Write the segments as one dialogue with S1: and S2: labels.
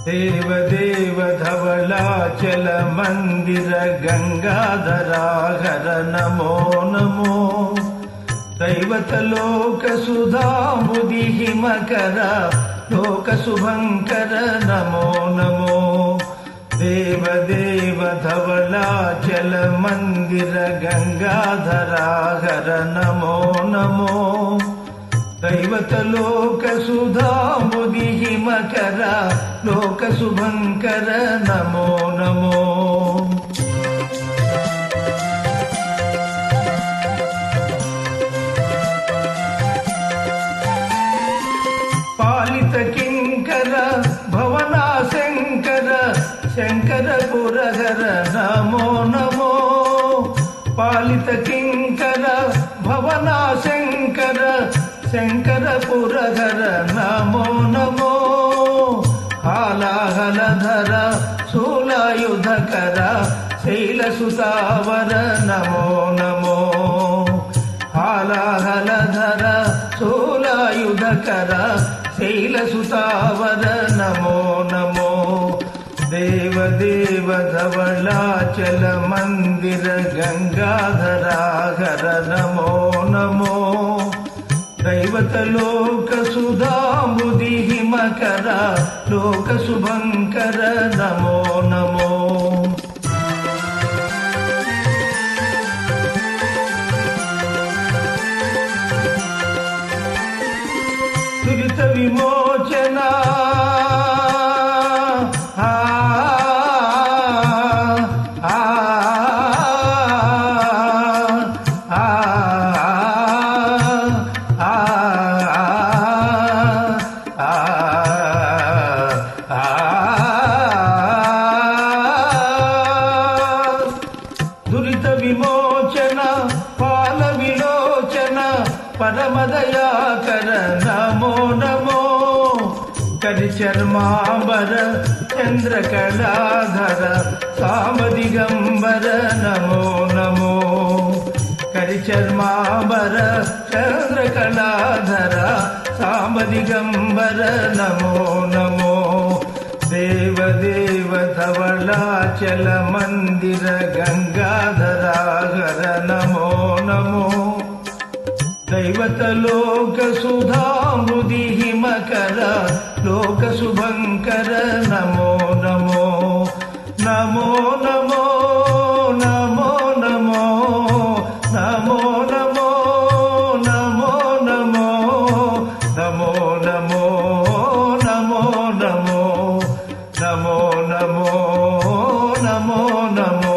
S1: देव धवलाचल मंदिर गंगाधराहर नमो नमो दैवत लोक सुधाबुधि हिमकर लोक शुभंकर नमो नमो देव धवलाचल मंदिर गंगाधराहर नमो नमो दैवत लोक सुधाबुधि हिमकर लोक शुभंकर नमो नमो पालित किंकर भवना शंकर शंकर पुरहर नमो नमो पालित किंकर भवना शंकर शंकर पुरहर नमो नमो हालाहलधर शूलायुधकर शैलसुतावर नमो नमो हालाहलधर शूलायुधकर शैलसुतावर नमो नमो देव धवलाचल मंदिर गंगाधराहर नमो नमो दैवत लोक सुधाबुधि हिमकर लोक शुभंकर नमो नमो दुरित विमोचना दुरित विमोचन पाल विलोचन परमदयाकर नमो नमो करिचर्मांबर चंद्रकलाधर सामदिगंबर नमो नमो करिचर्मांबर चंद्रकलाधर सामदिगंबर नमो नमो देव धवलाचल मंदिर गंगाधराहर नमो नमो दैवत लोक सुधाबुधि हिमकर लोक शुभंकर नमो नमो नमो नमो नमो नमो नमो नमो नमो नमो नमो नमो नमो नमो नमो नमो नमो नमो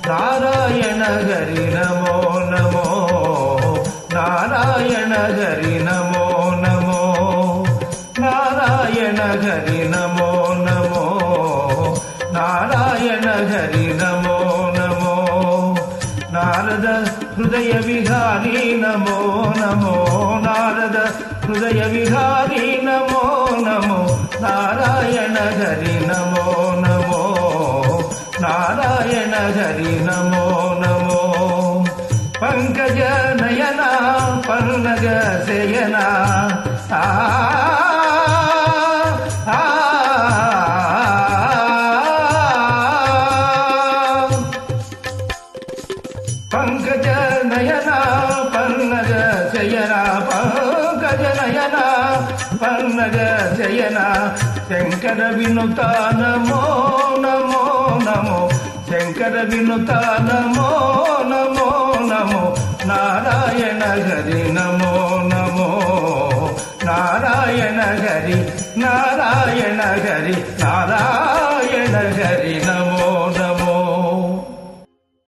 S1: नारायण हरि नमो नमो नारायण हरि नमो नमो नारायण हरि नमो नमो नारायण हरि नमो नमो नारद हृदय विहारी नमो नमो नारद हृदय विहारी नमो नमो नारायण हरि नमो नमो नारायण हरि नमो नमो पंकज नयना पन्नग शयना पंकज नयना पन्नग शयना पंकज नयना पन्नग शयना शंकर विनुता नमो नमो नमो शंकर विनुता नमो नमो नमो नारायण हरि नमो नमो नारायण हरि नारायण हरि नारायण हरि नमो